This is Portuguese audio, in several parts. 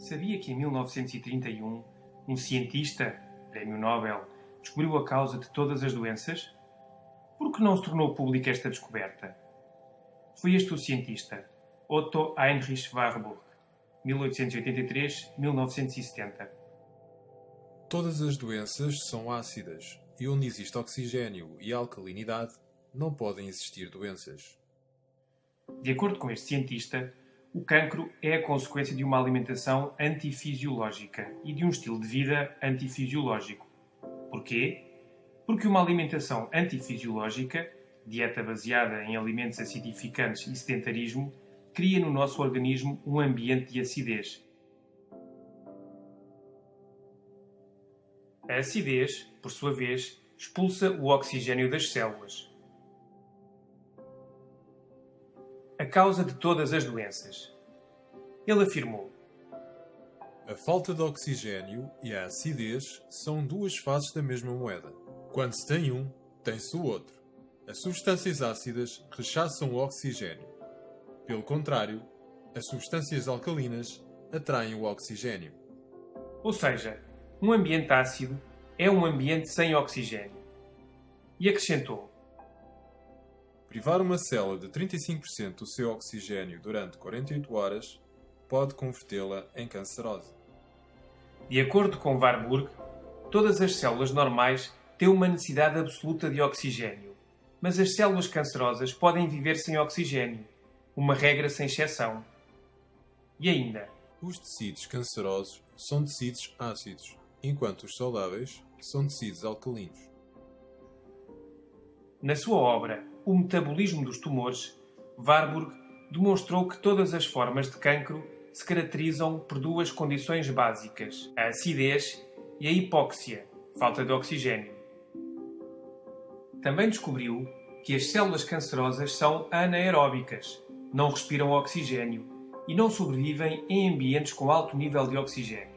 Sabia que em 1931 um cientista, Prémio Nobel, descobriu a causa de todas as doenças? Por que não se tornou pública esta descoberta? Foi este o cientista, Otto Heinrich Warburg, 1883-1970. Todas as doenças são ácidas, e onde existe oxigênio e alcalinidade, não podem existir doenças. De acordo com este cientista, o cancro é a consequência de uma alimentação antifisiológica e de um estilo de vida antifisiológico. Porquê? Porque uma alimentação antifisiológica, dieta baseada em alimentos acidificantes e sedentarismo, cria no nosso organismo um ambiente de acidez. A acidez, por sua vez, expulsa o oxigênio das células. A causa de todas as doenças. Ele afirmou: A falta de oxigênio e a acidez são duas faces da mesma moeda. Quando se tem um, tem-se o outro. As substâncias ácidas rechaçam o oxigênio. Pelo contrário, as substâncias alcalinas atraem o oxigênio. Ou seja, um ambiente ácido é um ambiente sem oxigênio. E acrescentou: Privar uma célula de 35% do seu oxigênio durante 48 horas pode convertê-la em cancerosa. De acordo com Warburg, todas as células normais têm uma necessidade absoluta de oxigênio, mas as células cancerosas podem viver sem oxigênio, uma regra sem exceção. E ainda, Os tecidos cancerosos são tecidos ácidos, enquanto os saudáveis são tecidos alcalinos. na sua obra O Metabolismo dos Tumores, Warburg demonstrou que todas as formas de cancro se caracterizam por duas condições básicas: a acidez e a hipóxia, falta de oxigênio. Também descobriu que as células cancerosas são anaeróbicas, não respiram oxigênio e não sobrevivem em ambientes com alto nível de oxigênio.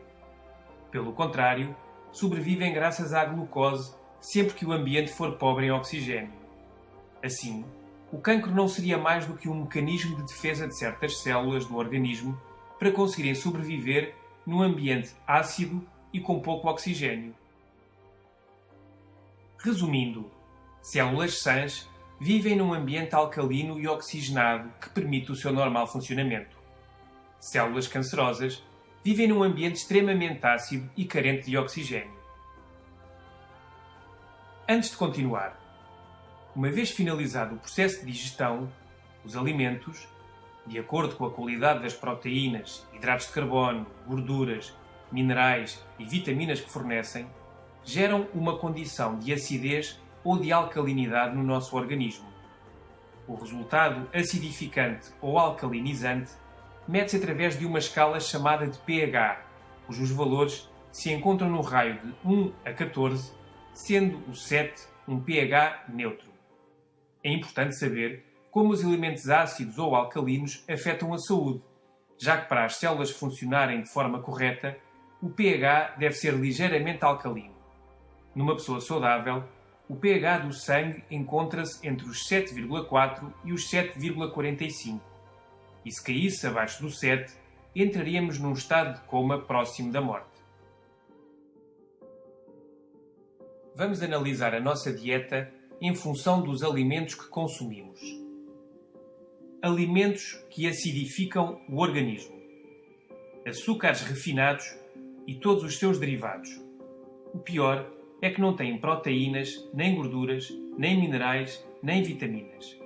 Pelo contrário, sobrevivem graças à glucose sempre que o ambiente for pobre em oxigênio. Assim, o cancro não seria mais do que um mecanismo de defesa de certas células do organismo para conseguirem sobreviver num ambiente ácido e com pouco oxigênio. Resumindo, células sãs vivem num ambiente alcalino e oxigenado que permite o seu normal funcionamento. Células cancerosas vivem num ambiente extremamente ácido e carente de oxigênio. Antes de continuar, uma vez finalizado o processo de digestão, os alimentos, de acordo com a qualidade das proteínas, hidratos de carbono, gorduras, minerais e vitaminas que fornecem, geram uma condição de acidez ou de alcalinidade no nosso organismo. O resultado acidificante ou alcalinizante mede-se através de uma escala chamada de pH, cujos valores se encontram no raio de 1 a 14, sendo o 7 um pH neutro. É importante saber como os elementos ácidos ou alcalinos afetam a saúde, já que para as células funcionarem de forma correta, o pH deve ser ligeiramente alcalino. Numa pessoa saudável, o pH do sangue encontra-se entre os 7,4 e os 7,45. E se caísse abaixo do 7, entraríamos num estado de coma próximo da morte. Vamos analisar a nossa dieta em função dos alimentos que consumimos. Alimentos que acidificam o organismo. Açúcares refinados e todos os seus derivados. O pior é que não têm proteínas, nem gorduras, nem minerais, nem vitaminas.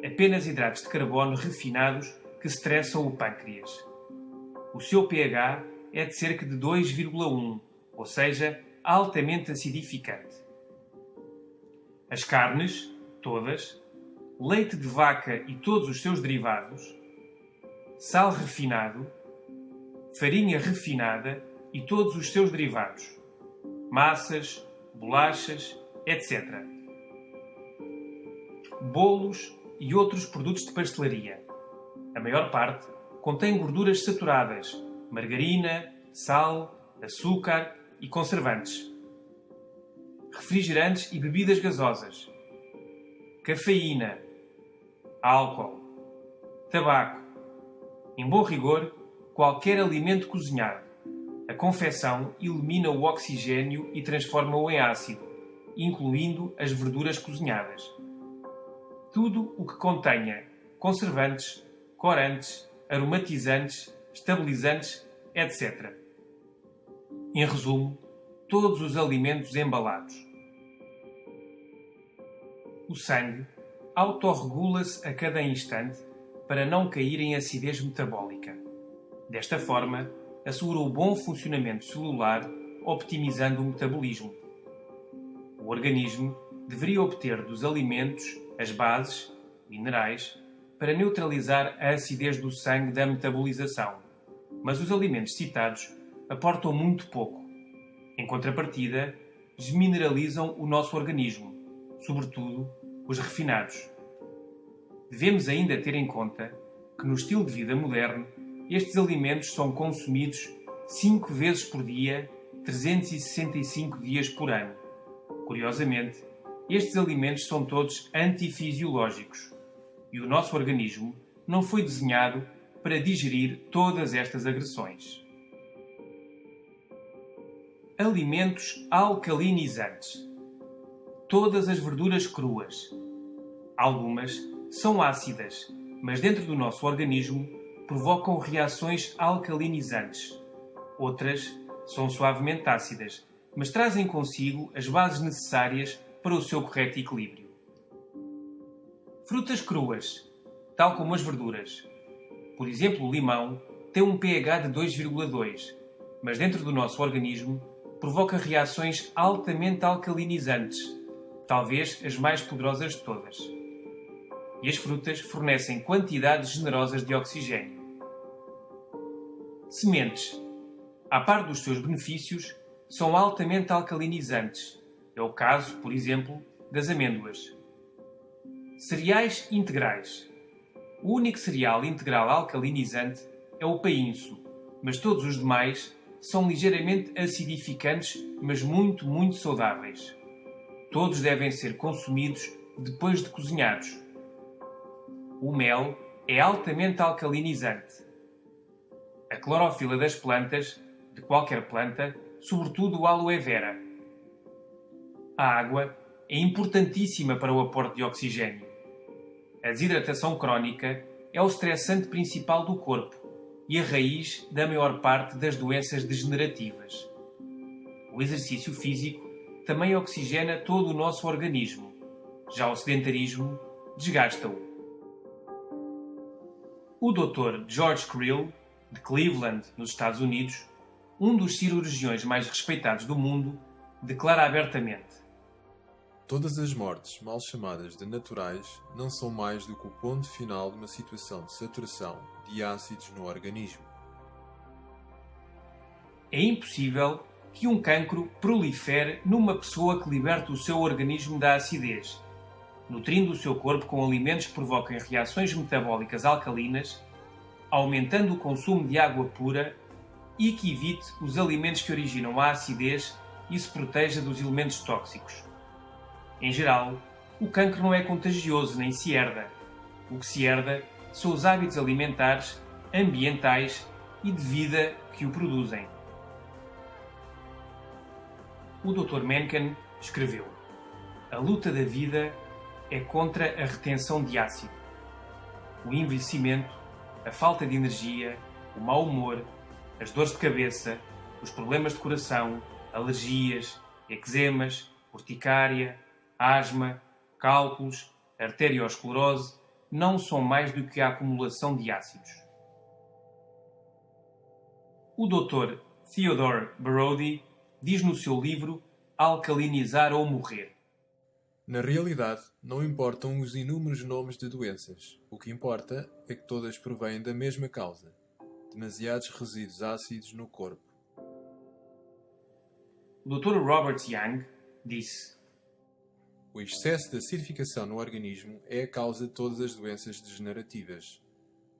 Apenas hidratos de carbono refinados que estressam o pâncreas. O seu pH é de cerca de 2,1, ou seja, altamente acidificante. As carnes, todas, leite de vaca e todos os seus derivados, sal refinado, farinha refinada e todos os seus derivados, massas, bolachas, etc. Bolos e outros produtos de pastelaria. A maior parte contém gorduras saturadas, margarina, sal, açúcar e conservantes. Refrigerantes e bebidas gasosas. Cafeína, álcool, tabaco. Em bom rigor, qualquer alimento cozinhado. A confecção elimina o oxigênio e transforma-o em ácido, incluindo as verduras cozinhadas. Tudo o que contenha conservantes, corantes, aromatizantes, estabilizantes, etc. Em resumo, todos os alimentos embalados. O sangue autorregula-se a cada instante para não cair em acidez metabólica. Desta forma, assegura o bom funcionamento celular, optimizando o metabolismo. O organismo deveria obter dos alimentos as bases, minerais, para neutralizar a acidez do sangue da metabolização, mas os alimentos citados aportam muito pouco. Em contrapartida, desmineralizam o nosso organismo, sobretudo os refinados. Devemos ainda ter em conta que no estilo de vida moderno, estes alimentos são consumidos 5 vezes por dia, 365 dias por ano. Curiosamente, estes alimentos são todos antifisiológicos e o nosso organismo não foi desenhado para digerir todas estas agressões. Alimentos alcalinizantes. Todas as verduras cruas. Algumas são ácidas, mas dentro do nosso organismo provocam reações alcalinizantes. Outras são suavemente ácidas, mas trazem consigo as bases necessárias para o seu correto equilíbrio. Frutas cruas, tal como as verduras. Por exemplo, o limão tem um pH de 2,2, mas dentro do nosso organismo provoca reações altamente alcalinizantes, talvez as mais poderosas de todas. E as frutas fornecem quantidades generosas de oxigênio. Sementes, à par dos seus benefícios, são altamente alcalinizantes. É o caso, por exemplo, das amêndoas. Cereais integrais. O único cereal integral alcalinizante é o painço, mas todos os demais são ligeiramente acidificantes, mas muito saudáveis. Todos devem ser consumidos depois de cozinhados. O mel é altamente alcalinizante. A clorofila das plantas, de qualquer planta, sobretudo o aloe vera. A água é importantíssima para o aporte de oxigênio. A desidratação crónica é o estressante principal do corpo e a raiz da maior parte das doenças degenerativas. O exercício físico também oxigena todo o nosso organismo. Já o sedentarismo desgasta-o. O Dr. George Krill, de Cleveland, nos Estados Unidos, um dos cirurgiões mais respeitados do mundo, declara abertamente: todas as mortes, mal chamadas de naturais, não são mais do que o ponto final de uma situação de saturação de ácidos no organismo. É impossível que um cancro prolifere numa pessoa que liberta o seu organismo da acidez, nutrindo o seu corpo com alimentos que provoquem reações metabólicas alcalinas, aumentando o consumo de água pura e que evite os alimentos que originam a acidez e se proteja dos elementos tóxicos. Em geral, o cancro não é contagioso nem se herda. O que se herda são os hábitos alimentares, ambientais e de vida que o produzem. O Dr. Mencken escreveu: a luta da vida é contra a retenção de ácido. O envelhecimento, a falta de energia, o mau humor, as dores de cabeça, os problemas de coração, alergias, eczemas, urticária, asma, cálculos, arteriosclerose não são mais do que a acumulação de ácidos. O Dr. Theodore Brody diz no seu livro Alcalinizar ou Morrer: na realidade, não importam os inúmeros nomes de doenças. O que importa é que todas provêm da mesma causa: demasiados resíduos ácidos no corpo. O Dr. Robert Young disse: o excesso de acidificação no organismo é a causa de todas as doenças degenerativas.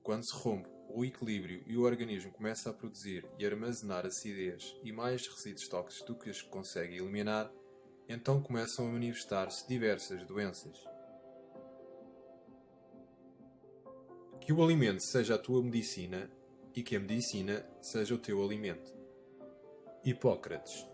Quando se rompe o equilíbrio e o organismo começa a produzir e armazenar acidez e mais resíduos tóxicos do que os consegue eliminar, então começam a manifestar-se diversas doenças. Que o alimento seja a tua medicina e que a medicina seja o teu alimento. Hipócrates.